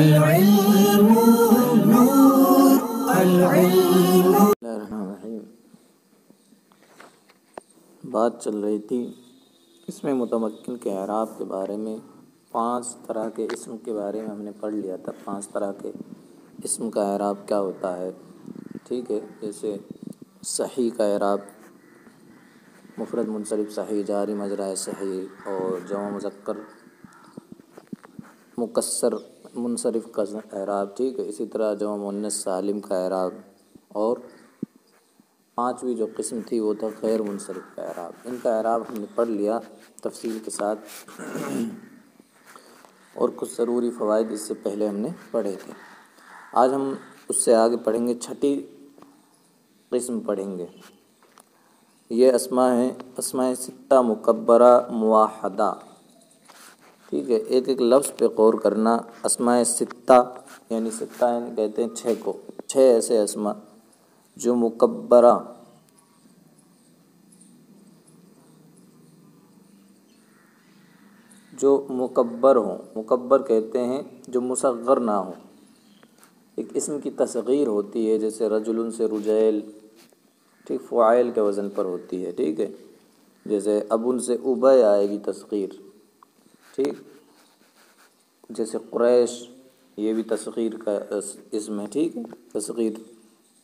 العلم نور العلم. بات چل رہی تھی اس میں متمکن کے اعراب کے بارے میں. 5 طرح کے اسم کے بارے میں ہم نے پڑھ لیا تھا. 5 طرح کے اسم کا اعراب کیا ہوتا ہے. ٹھیک ہے، جیسے صحیح کا اعراب مفرد منصرف صحیح، جاری مجرائے صحیح، اور جمع مذکر مکسر منصرف کا اعراب. ٹھیک ہے، اسی طرح جمع مؤنث سالم کا اعراب، اور 5ویں جو قسم تھی وہ تھا غیر منصرف کا اعراب. ان کا اعراب ہم نے پڑھ لیا تفصیل کے ساتھ، اور کچھ ضروری فوائد اس سے پہلے ہم نے پڑھے تھے. آج ہم اس سے آگے پڑھیں گے. 6ٹھی قسم پڑھیں گے. یہ اسماء ہیں، اسماء ستہ مکبرہ موحدہ. ٹھیک ہے، ایک ایک لفظ پہ غور کرنا. اسماء ستہ یعنی ستہ یعنی کہتے ہیں 6 کو. 6 ایسے اسماء جو مکبرہ جو مکبر ہوں. مکبر کہتے ہیں جو مصغر نہ ہوں. ایک اسم کی تصغیر ہوتی ہے، جیسے رجل سے رجیل، ٹھیک، فعائل کے وزن پر ہوتی ہے. ٹھیک ہے، جیسے ابن سے ابے آئے گی تصغیر. ٹھیک، جیسے قریش، یہ بھی تصغیر کا اسم ہے. ٹھیک ہے، تصغیر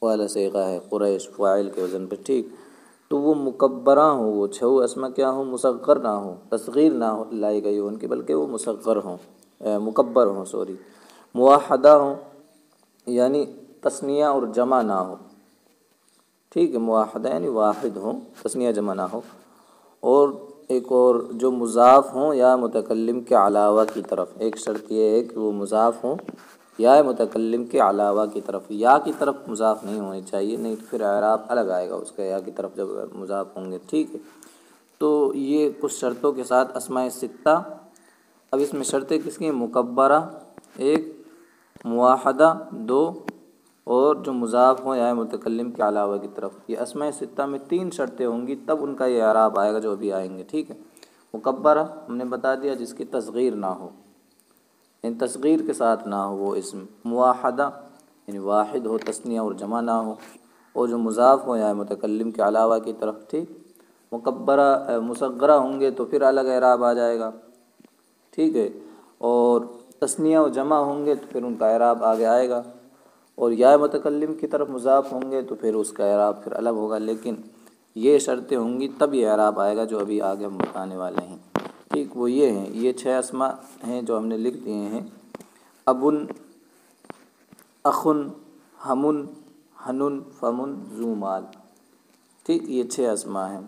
والا صیغہ ہے قریش، فاعل کے وزن پہ. ٹھیک، تو وہ مکبرہ ہوں. وہ 6 اسما کیا ہوں؟ مصغر نہ ہوں، تصغیر نہ ہو لائی گئی ہو ان کی، بلکہ وہ مصغر ہوں، مکبر ہوں. موحدہ ہوں یعنی تثنیہ اور جمع نہ ہو. ٹھیک ہے، موحدہ یعنی واحد ہوں، تثنیہ جمع نہ ہو. اور ایک اور جو مضاف ہوں یا متکلم کے علاوہ کی طرف. ایک شرط یہ ہے کہ وہ مضاف ہوں یا متکلم کے علاوہ کی طرف. یا کی طرف مضاف نہیں ہونی چاہیے، نہیں تو پھر اعراب الگ آئے گا اس کا، یا کی طرف جب مضاف ہوں گے. ٹھیک ہے، تو یہ کچھ شرطوں کے ساتھ اسماء ستہ. اب اس میں شرطیں کس کی ہیں؟ مکبرہ 1، موحدہ 2، اور جو مضاف ہوں یا متکلم کے علاوہ کی طرف. یہ اسماء ستہ میں 3 شرطیں ہوں گی، تب ان کا یہ اعراب آئے گا جو ابھی آئیں گے. ٹھیک ہے، مکبرہ ہم نے بتا دیا جس کی تصغیر نہ ہو، یعنی تصغیر کے ساتھ نہ ہو وہ اسم. موحدہ یعنی واحد ہو، تثنیہ اور جمع نہ ہو، اور جو مضاف ہو یا متکلم کے علاوہ کی طرف. ٹھیک، مکبرہ مصغرہ ہوں گے تو پھر الگ اعراب آ جائے گا. ٹھیک ہے، اور تثنیہ و جمع ہوں گے تو پھر ان کا اعراب آگے آئے گا، اور یا متکلم کی طرف مضاف ہوں گے تو پھر اس کا اعراب پھر الگ ہوگا. لیکن یہ شرطیں ہوں گی تب یہ اعراب آئے گا جو ابھی آگے ہم بتانے والے ہیں. ٹھیک، وہ یہ ہیں، یہ 6 اسماء ہیں جو ہم نے لکھ دیے ہیں. ابن، اخن، ہمن، ہنن، فمن، ذو مال. ٹھیک، یہ 6 اسماء ہیں.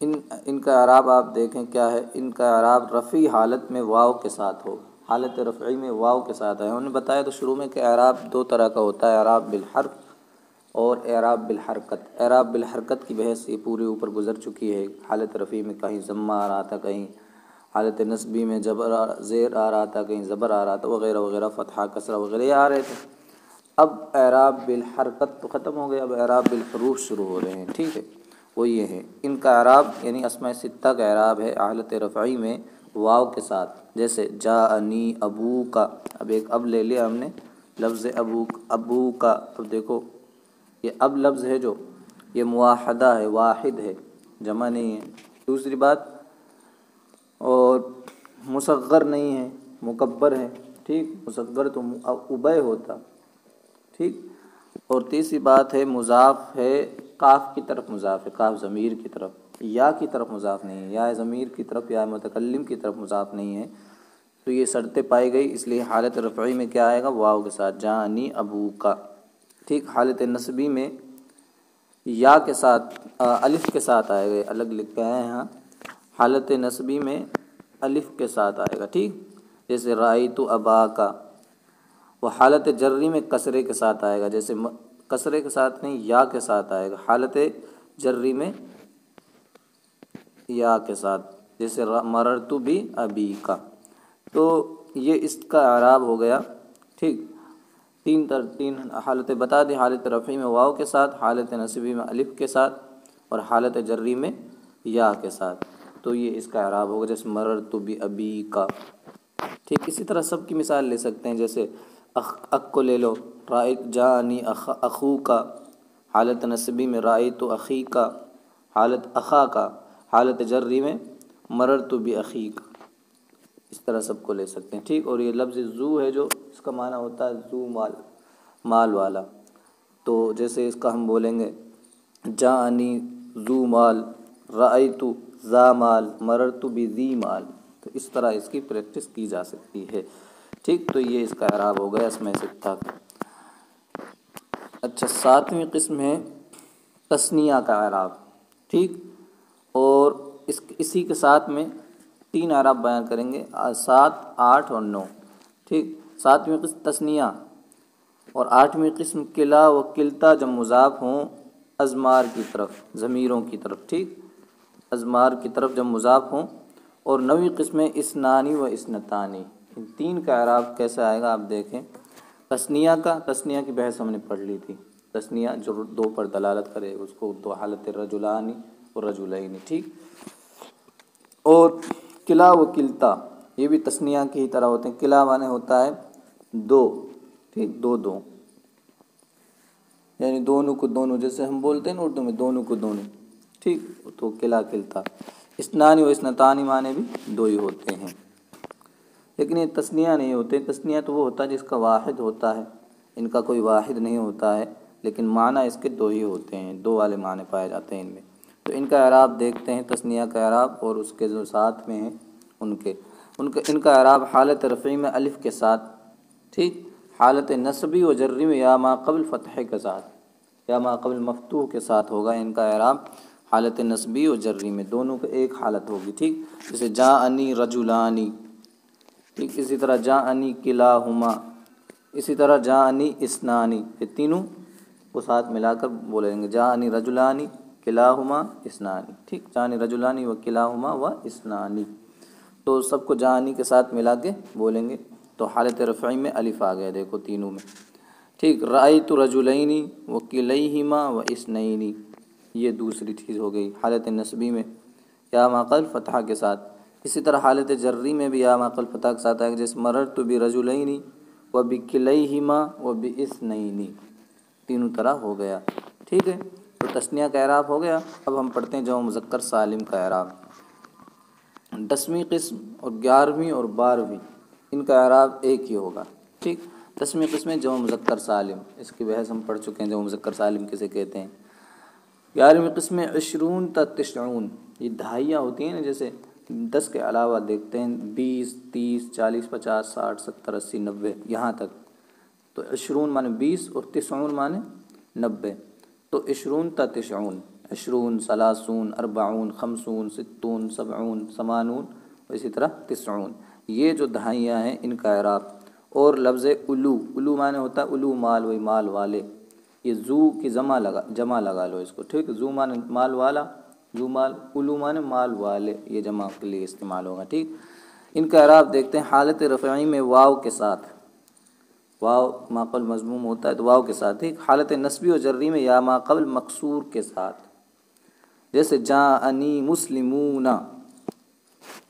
ان کا اعراب آپ دیکھیں کیا ہے. ان کا اعراب رفعی حالت میں واو کے ساتھ ہو. حالت رفعی میں واو کے ساتھ ہے. ہم نے بتایا تو شروع میں کہ اعراب 2 طرح کا ہوتا ہے، اعراب بالحرف اور اعراب بالحرکت. اعراب بالحرکت کی بحث یہ پورے اوپر گزر چکی ہے. حالت رفعی میں کہیں ضمہ آ رہا تھا، کہیں حالت نصبی میں زیر آ رہا تھا، کہیں زبر آ رہا تھا، وغیرہ وغیرہ، فتحہ کسرہ وغیرہ یہ آ رہے تھے. اب اعراب بالحرکت تو ختم ہو گیا، اب اعراب بالحروف شروع ہو رہے ہیں. ٹھیک ہے، وہ یہ ہے. ان کا اعراب یعنی اسماء ستہ کا اعراب ہے حالت رفعی میں واو کے ساتھ. جیسے جاءنی ابوک. اب ایک اب لے لیا ہم نے لفظ ابوک، ابو کا. اب دیکھو یہ اب لفظ ہے جو یہ موحدہ ہے، واحد ہے، جمع نہیں ہے. دوسری بات، اور مصغر نہیں ہے، مکبر ہے. ٹھیک، مصغر تو ابے ہوتا. ٹھیک، اور تیسری بات ہے مضاف ہے، قاف کی طرف مضاف ہے، قاف ضمیر کی طرف، یا کی طرف مضاف نہیں ہے، یا ضمیر کی طرف یا متکلم کی طرف مضاف نہیں ہے. تو یہ شرطیں پائی گئی، اس لیے حالت رفعی میں کیا آئے گا؟ واو کے ساتھ، جاءنی ابوک. ٹھیک، حالت نصبی میں یا کے ساتھ الف کے ساتھ آئے گا، الگ لکھ کے آئے ہیں یہاں. حالت نصبی میں الف کے ساتھ آئے گا. ٹھیک، جیسے رأیت اباک. وہ حالت جری میں کسرے کے ساتھ آئے گا، جیسے کسرے کے ساتھ نہیں، یا کے ساتھ آئے گا. حالت جری میں یا کے ساتھ، جیسے مررت بابیک. تو یہ اس کا اعراب ہو گیا. ٹھیک، 3 حالتیں بتا دی. حالت رفعی میں واو کے ساتھ، حالت نصبی میں الف کے ساتھ، اور حالت جری میں یا کے ساتھ. تو یہ اس کا اعراب ہوگا، جیسے مررت بابیک. ٹھیک، اسی طرح سب کی مثال لے سکتے ہیں، جیسے اک کو لے لو، رائت جانی اخو کا، حالت نسبی میں رائت اخی کا، حالت اخا کا، حالت جری میں مررت باخیک، اس طرح سب کو لے سکتے ہیں ٹھیک۔ اور یہ لفظ ذو ہے جو اس کا معنی ہوتا ہے ذو مال، مال والا، تو جیسے اس کا ہم بولیں گے جاءنی ذو مال، رأیت ذا مال، مررت بذی مال، تو اس طرح اس کی پریکٹس کی جا سکتی ہے ٹھیک۔ تو یہ اس کا اعراب ہو گیا اسماء ستہ کا۔ اچھا، ساتویں قسم ہے تثنیہ کا اعراب ٹھیک، اور اسی کے ساتھ میں تین اعراب بیان کریں گے، 7، 8 اور 9 ٹھیک۔ ساتویں قسم تثنیہ اور آٹھویں قسم کلا و کلتا جب مضاف ہوں ازمار کی طرف، ضمیروں کی طرف ٹھیک، ازمار کی طرف جب مضاف ہوں، اور نویں قسم ہے اسنانی و اسنتانی۔ ان تین کا اعراب کیسے آئے گا آپ دیکھیں۔ تثنیہ کا، تثنیہ کی بحث ہم نے پڑھ لی تھی، تثنیہ جو دو پر دلالت کرے اس کو دو حالت رجلانی اور رجلین ٹھیک۔ اور کلا و کلتا یہ بھی تثنیہ کی ہی طرح ہوتے ہیں، کلا معنی ہوتا ہے دو ٹھیک، دو دو، یعنی دونوں کو دونوں، جیسے ہم بولتے ہیں نا اردو میں دونوں کو دونوں ٹھیک، تو کلا کلتا۔ اسنانی و اسنتانی معنی بھی دو ہی ہوتے ہیں، لیکن یہ تثنیہ نہیں ہوتے۔ تثنیہ تو وہ ہوتا ہے جس کا واحد ہوتا ہے، ان کا کوئی واحد نہیں ہوتا ہے، لیکن معنی اس کے دو ہی ہوتے ہیں، دو والے معنی پائے جاتے ہیں ان میں۔ تو ان کا اعراب دیکھتے ہیں، تثنیہ کا اعراب اور اس کے جو ساتھ میں ہیں ان کا اعراب حالت رفعی میں الف کے ساتھ ٹھیک، حالت نصبی و جری میں یا ما قبل فتح کے ساتھ، یا ما قبل مفتوح کے ساتھ ہوگا ان کا اعراب، حالت نصبی و جری میں دونوں کا ایک حالت ہوگی ٹھیک۔ جیسے جاءنی رجلانی ٹھیک، اسی طرح جاءنی کلاہما، اسی طرح جاءنی اسنانی، یہ تینوں کو ساتھ ملا کر بولیں گے جاءنی رجلانی کلاہما اسنانی ٹھیک، جاءنی رجلانی و کلاہما و اسنانی، تو سب کو جاءنی کے ساتھ ملا کے بولیں گے، تو حالت رفعی میں الف آ گیا دیکھو تینوں میں ٹھیک۔ رأیت رجلین و کلیہما و اسنین، یہ دوسری چیز ہو گئی حالت نصبی میں یا ما قبل فتحہ کے ساتھ۔ اسی طرح حالت جری میں بھی یا ما قبل فتحہ کے ساتھ آئے گا، جیسے مررت برجلین و بکلیہما و باسنین، تینوں طرح ہو گیا ٹھیک ہے۔ تو تثنیہ کا اعراب ہو گیا۔ اب ہم پڑھتے ہیں جمع مذکر سالم کا اعراب۔ 10ویں قسم اور 11ویں اور 12ویں ان کا اعراب ایک ہی ہوگا ٹھیک۔ 10ویں قسم ہے جمع مذکر سالم، اس کی بحث ہم پڑھ چکے ہیں، جمع مذکر سالم کسے کہتے ہیں۔ 11ویں قسم ہے 20 تا 90، یہ دہائیاں ہوتی ہیں نا، جیسے 10 کے علاوہ دیکھتے ہیں 20، 30، 40، 50، 60، 70، 80، 90 یہاں تک، تو 20 معنی 20 اور 90 معنی 90، تو 20 تا 90، 20، 30، 40، 50، 60، 70، 80، اسی طرح 90، یہ جو دہائیاں ہیں ان کا اعراب۔ اور لفظ الو معنی ہوتا ہے الو مال، وہی مال والے، یہ زو کی جمع لگا لو اس کو ٹھیک، زو معنی مال والا، زو مال، الو معنی مال والے، یہ جمع کے لیے استعمال ہوگا ٹھیک۔ ان کا اعراب دیکھتے ہیں، حالت رفعی میں واو کے ساتھ، واو ما قبل مضموم ہوتا ہے تو واو کے ساتھ ٹھیک، حالت نصبی و جری میں یا ما قبل مکسور کے ساتھ، جیسے جاءنی مسلمون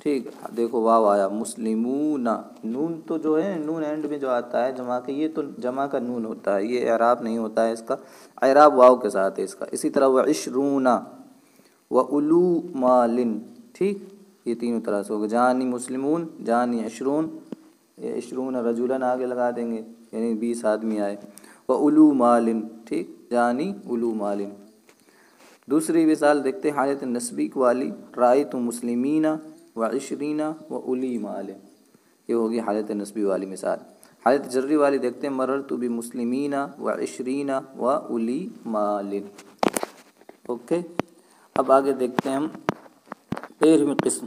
ٹھیک، دیکھو واو آیا، مسلمون، نون تو جو ہے نون اینڈ میں جو آتا ہے جمع کے، یہ تو جمع کا نون ہوتا ہے، یہ اعراب نہیں ہوتا ہے اس کا، اعراب واو کے ساتھ ہے اس کا۔ اسی طرح وعشرون وَأُولُو مَالٍ ٹھیک، یہ تینوں طرح سے ہوگا، جانی مسلمون، جانی 20، یہ 20 رجلاً آگے لگا دیں گے یعنی 20 آدمی آئے، وَأُولُو مَالٍ ٹھیک، جانی اولو مالٍ۔ دوسری مثال دیکھتے ہیں حالت نسبی والی، رأیت مسلمین و20 وَأُولِي مَالٍ، یہ ہوگی حالت نسبی والی مثال۔ حالت جری والی دیکھتے ہیں، مررت بمسلمین و20 وَأُولِي مَالٍ۔ اوکے، اب آگے دیکھتے ہیں ہم 13ویں قسم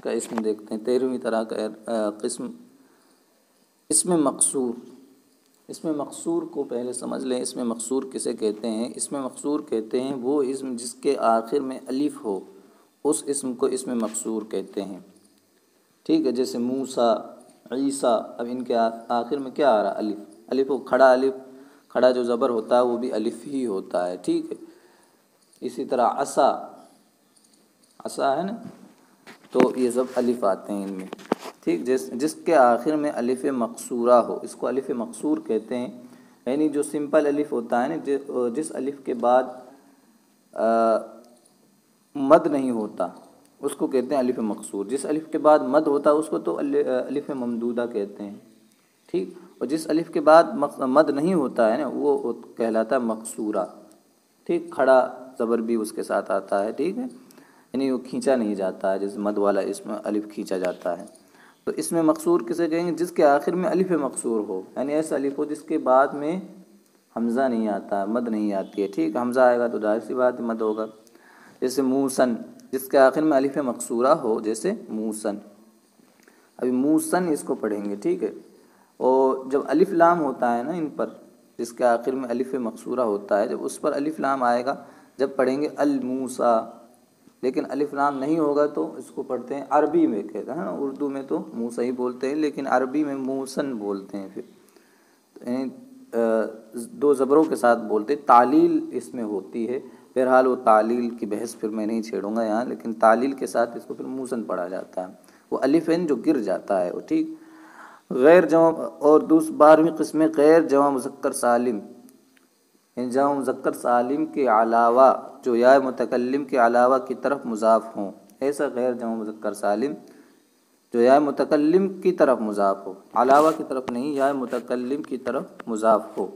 کا اسم دیکھتے ہیں، 13ویں طرح کا قسم اسم مقصور۔ اسم مقصور کو پہلے سمجھ لیں، اسم مقصور کسے کہتے ہیں؟ اسم مقصور کہتے ہیں وہ اسم جس کے آخر میں الف ہو، اس اسم کو اسم مقصور کہتے ہیں ٹھیک ہے۔ جیسے موسیٰ، عیسیٰ، اب ان کے آخر میں کیا آ رہا؟ الف، الف کھڑا جو زبر ہوتا ہے وہ بھی الف ہی ہوتا ہے ٹھیک ہے۔ اسی طرح عصا ہے نا، تو یہ سب الف آتے ہیں ان میں ٹھیک، جس کے آخر میں الف مقصورہ ہو، اس کو الف مقصور کہتے ہیں، یعنی جو سمپل الف ہوتا ہے نا، جس الف کے بعد مد نہیں ہوتا اس کو کہتے ہیں الف مقصور، جس الف کے بعد مد ہوتا ہے اس کو تو الف ممدودہ کہتے ہیں، ٹھیک، اور جس الف کے بعد مد نہیں ہوتا ہے نا وہ کہلاتا ہے مقصورہ، ٹھیک، کھڑا زبر بھی اس کے ساتھ آتا ہے، ٹھیک ہے، یعنی وہ کھینچا نہیں جاتا ہے، جس مد والا اسم الف کھینچا جاتا ہے، تو اس میں مقصور کسے کہیں گے؟ جس کے آخر میں الف مقصور ہو، یعنی ایسا الف ہو جس کے بعد میں حمزہ نہیں آتا ہے، مد نہیں آتی ہے، ٹھیک، حمزہ آئے گا تو ظاہر سی بات مد ہوگا، جیسے موسن، جس کے آخر میں الف مقصورہ ہو، جیسے موسن، ابھی موسن اس کو پڑھیں گے، ٹھیک ہے، اور جب الف لام ہوتا ہے نا ان پر، جس کے آخر میں الف مقصورہ ہوتا ہے، جب اس پر الف لام آئے گا جب پڑھیں گے الموسیٰ، لیکن الف لام نہیں ہوگا تو اس کو پڑھتے ہیں عربی میں، کہتے ہیں نا اردو میں تو موسیٰ ہی بولتے ہیں لیکن عربی میں موسن بولتے ہیں، پھر یعنی دو زبروں کے ساتھ بولتے، تعلیل اس میں ہوتی ہے، بہرحال وہ تعلیل کی بحث پھر میں نہیں چھیڑوں گا یہاں، لیکن تعلیل کے ساتھ اس کو پھر موسن پڑھا جاتا ہے، وہ الف جو گر جاتا ہے وہ، ٹھیک، غیر جمع، اور 12ویں قسم غیر جمع مذکر سالم، یعنی جمع مذکر سالم کے علاوہ جو یا متکلم کے علاوہ کی طرف مضاف ہوں، ایسا غیر جمع مذکر سالم جو یا متکلم کی طرف مضاف ہو، علاوہ کی طرف نہیں، یا متکلم کی طرف مضاف ہو،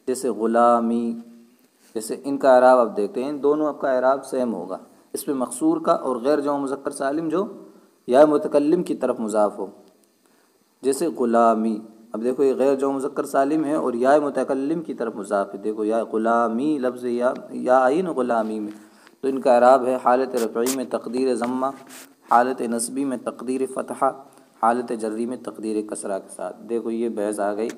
جیسے غلامی، جیسے ان کا اعراب آپ دیکھتے ہیں، دونوں کا اعراب سیم ہوگا، اس میں مقصور کا اور غیر جمع مذکر سالم جو یا متکلم کی طرف مضاف ہو، جیسے غلامی، اب دیکھو یہ غیر جمع مذکر سالم ہے اور یا متکلم کی طرف مضاف ہے، دیکھو یا غلامی، لفظ یا آئی نا غلامی میں، تو ان کا اعراب ہے حالت رفعی میں تقدیر ضمہ، حالت نصبی میں تقدیر فتحہ، حالت جری میں تقدیر کسرہ کے ساتھ۔ دیکھو یہ بحث آ گئی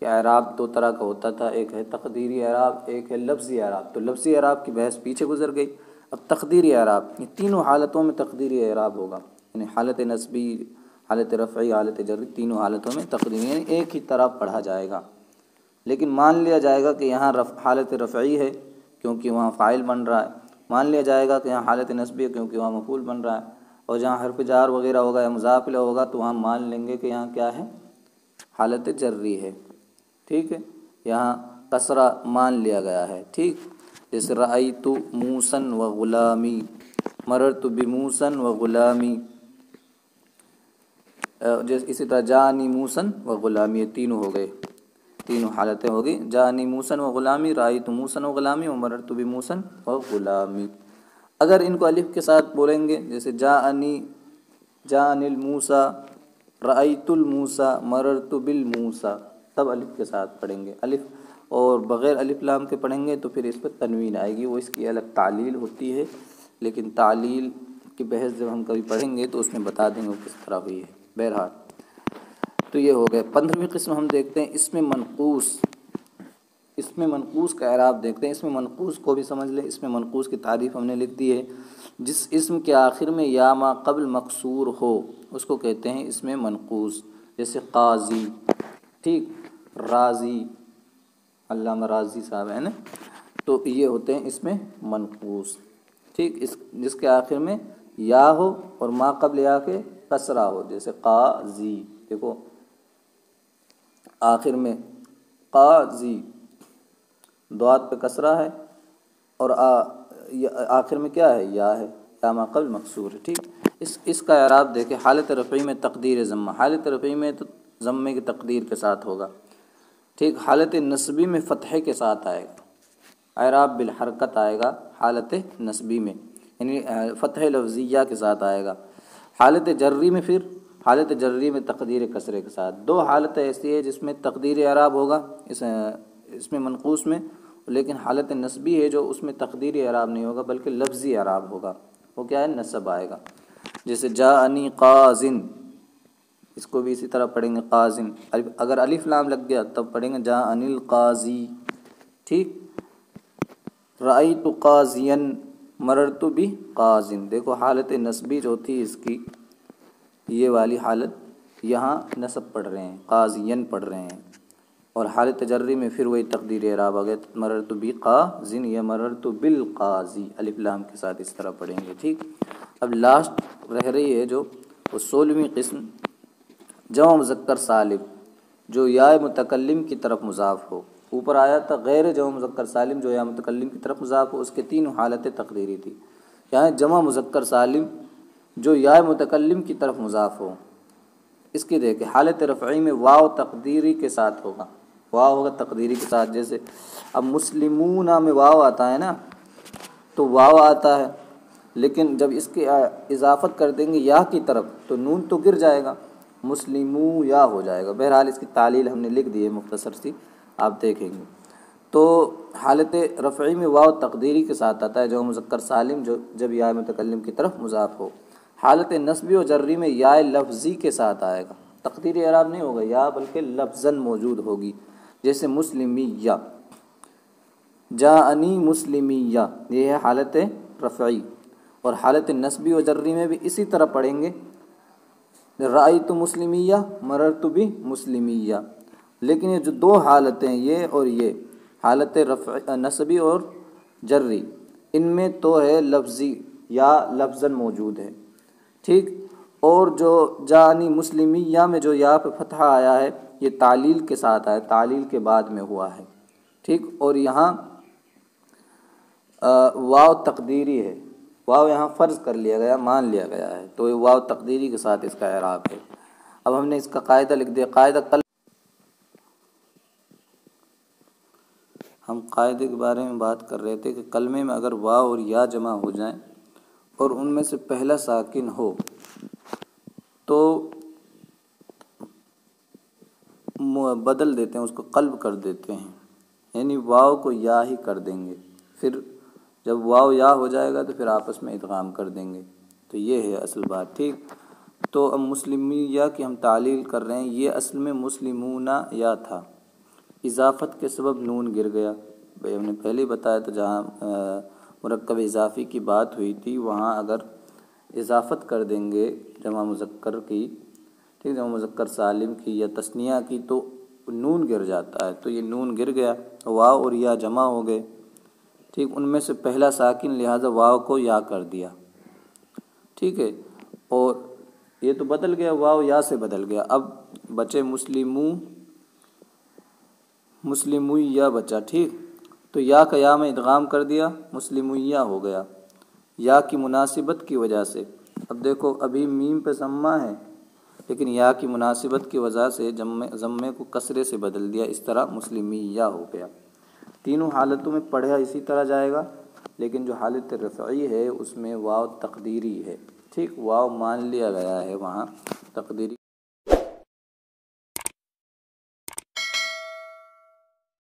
کہ اعراب دو طرح کا ہوتا تھا، ایک ہے تقدیری اعراب، ایک ہے لفظی اعراب، تو لفظی اعراب کی بحث پیچھے گزر گئی، اب تقدیری اعراب، یہ تینوں حالتوں میں تقدیری اعراب ہوگا، یعنی حالت نصبی، حالت رفعی، حالت جری، تینوں حالتوں میں تقدیری، یعنی ایک ہی طرح پڑھا جائے گا، لیکن مان لیا جائے گا کہ یہاں حالت رفعی ہے کیونکہ وہاں فاعل بن رہا ہے، مان لیا جائے گا کہ یہاں حالت نصبی ہے کیونکہ وہاں مفعول بن رہا ہے، اور جہاں حرف جار وغیرہ ہوگا یا مضاف الیہ ہوگا تو وہاں مان لیں گے کہ یہاں کیا ہے، حالت جری ہے، ٹھیک ہے، یہاں کسرہ مان لیا گیا ہے، ٹھیک، جیسے رأیت موسن و غلامی، مررت بموسن و غلامی، جیسے اسی طرح جانی موسن و غلامی، یہ تینوں ہو گئے، تینوں حالتیں ہو گئی، جانی موسن و غلامی، رأیت موسن و غلامی، و مررت بموسن و غلامی۔ اگر ان کو الف کے ساتھ بولیں گے، جیسے جانی الموسیٰ، رأیت الموسیٰ، مررت بالموسیٰ، تب الف کے ساتھ پڑھیں گے، الف، اور بغیر الف لام کے پڑھیں گے تو پھر اس پہ تنوین آئے گی، وہ اس کی الگ تعلیل ہوتی ہے، لیکن تعلیل کی بحث جب ہم کبھی پڑھیں گے تو اس میں بتا دیں گے وہ کس طرح ہوئی ہے۔ بہرحال تو یہ ہو گئے۔ 15ویں قسم ہم دیکھتے ہیں اس میں منقوص، اس میں منقوص کا اعراب دیکھتے ہیں، اس میں منقوص کو بھی سمجھ لیں، اس میں منقوص کی تعریف ہم نے لکھ دی ہے، جس اسم کے آخر میں یا ما قبل مکسور ہو اس کو کہتے ہیں اس میں منقوص، جیسے قاضی، ٹھیک، راضی، علامہ راضی صاحب ہے نا، تو یہ ہوتے ہیں اس میں منقوص، ٹھیک، جس کے آخر میں یا ہو اور ما قبل یا کے کسرہ ہو، جیسے قاضی، دیکھو آخر میں قاضی، دوات پہ کسرہ ہے اور آخر میں کیا ہے، یا ہے، یا ما قبل مکسور ہے، ٹھیک، اس کا اعراب دیکھیں، حالت رفعی میں تقدیر ضمہ، حالت رفعی میں تو ضمے کی تقدیر کے ساتھ ہوگا، ٹھیک، حالت نصبی میں فتحے کے ساتھ آئے گا، اعراب بالحرکت آئے گا حالت نصبی میں، یعنی فتح لفظیہ کے ساتھ آئے گا، حالت جری میں پھر حالت جری میں تقدیر کسرے کے ساتھ، دو حالتیں ایسی ہے جس میں تقدیر اعراب ہوگا اس میں منقوص میں، لیکن حالت نصبی ہے جو اس میں تقدیر اعراب نہیں ہوگا بلکہ لفظی اعراب ہوگا، وہ کیا ہے، نصب آئے گا، جیسے جاءنی قاضٍ، اس کو بھی اسی طرح پڑھیں گے قاضٍ، اگر الف لام لگ گیا تب پڑھیں گے جاءنی القاضی، ٹھیک، رأیت قاضیًا، مررت بقاضٍ، دیکھو حالت نصبی جو تھی اس کی یہ والی حالت یہاں نصب پڑھ رہے ہیں، قاضیًا پڑھ رہے ہیں، اور حالت تجری میں پھر وہی تقدیر اعراب آ گیا، مررت بقاضٍ یا مررت بالقاضی، الف لام کے ساتھ اس طرح پڑھیں گے، ٹھیک۔ اب لاسٹ رہ رہی ہے جو وہ 16ویں قسم، جمع مذکر سالم جو یا متکلم کی طرف مضاف ہو، اوپر آیا تھا غیر جمع مذکر سالم جو یا متکلم کی طرف مضاف ہو، اس کے تین حالتیں تقدیری تھی۔ یہاں جمع مذکر سالم جو یا متکلم کی طرف مضاف ہو، اس کی دیکھیں حالت رفعی میں واو تقدیری کے ساتھ ہوگا، واو ہوگا تقدیری کے ساتھ۔ جیسے اب مسلمون میں واو آتا ہے نا، تو واو آتا ہے، لیکن جب اس کی اضافت کر دیں گے یا کی طرف تو نون تو گر جائے گا، مسلمو یا ہو جائے گا۔ بہرحال اس کی تعلیل ہم نے لکھ دی ہے مختصر سی، آپ دیکھیں گے۔ تو حالت رفعی میں واو تقدیری کے ساتھ آتا ہے جو مذکر سالم جو جب یا متکلم کی طرف مضاف ہو۔ حالت نصبی و جری میں یا لفظی کے ساتھ آئے گا، تقدیری اعراب نہیں ہوگا یا بلکہ لفظاً موجود ہوگی، جیسے مسلمیہ، جاءنی مسلمیہ، یہ ہے حالت رفعی۔ اور حالت نصبی و جری میں بھی اسی طرح پڑھیں گے، رأیت مسلمیہ مررت بمسلمیہ۔ لیکن یہ جو دو حالتیں یہ اور یہ حالت رفع نصبی اور جری، ان میں تو ہے لفظی یا لفظاً موجود ہے، ٹھیک۔ اور جو جانی مسلمیہ میں جو یا پہ فتحہ آیا ہے یہ تعلیل کے ساتھ آیا، تعلیل کے بعد میں ہوا ہے، ٹھیک۔ اور یہاں واو تقدیری ہے، واو یہاں فرض کر لیا گیا، مان لیا گیا ہے، تو یہ واو تقدیری کے ساتھ اس کا اعراب ہے۔ اب ہم نے اس کا قاعدہ لکھ دیا۔ قاعدہ ہم قاعدے کے بارے میں بات کر رہے تھے کہ کلمے میں اگر واو اور یا جمع ہو جائیں اور ان میں سے پہلا ساکن ہو تو بدل دیتے ہیں، اس کو قلب کر دیتے ہیں، یعنی واو کو یا ہی کر دیں گے، پھر جب واو یا ہو جائے گا تو پھر آپس میں ادغام کر دیں گے۔ تو یہ ہے اصل بات، ٹھیک۔ تو اب مسلمیہ کی ہم تعلیل کر رہے ہیں، یہ اصل میں مسلمون یا تھا، اضافت کے سبب نون گر گیا۔ بھائی ہم نے پہلے ہی بتایا تھا جہاں مرکب اضافی کی بات ہوئی تھی وہاں اگر اضافت کر دیں گے جمع مذکر کی، ٹھیک، جمع مذکر سالم کی یا تثنیہ کی تو نون گر جاتا ہے، تو یہ نون گر گیا، واو اور یا جمع ہو گئے، ٹھیک، ان میں سے پہلا ساکن لہٰذا واو کو یا کر دیا، ٹھیک ہے، اور یہ تو بدل گیا، واو یا سے بدل گیا۔ اب بچے مسلمویہ بچا، ٹھیک، تو یا کا یا میں ادغام کر دیا، مسلمویہ ہو گیا یا کی مناسبت کی وجہ سے۔ اب دیکھو ابھی میم پہ ضمہ ہے لیکن یا کی مناسبت کی وجہ سے ضمے کو کسرے سے بدل دیا، اس طرح مسلمیہ ہو گیا۔ تینوں حالتوں میں پڑھا اسی طرح جائے گا، لیکن جو حالت رفعی ہے اس میں واو تقدیری ہے، ٹھیک، واو مان لیا گیا ہے وہاں تقدیری۔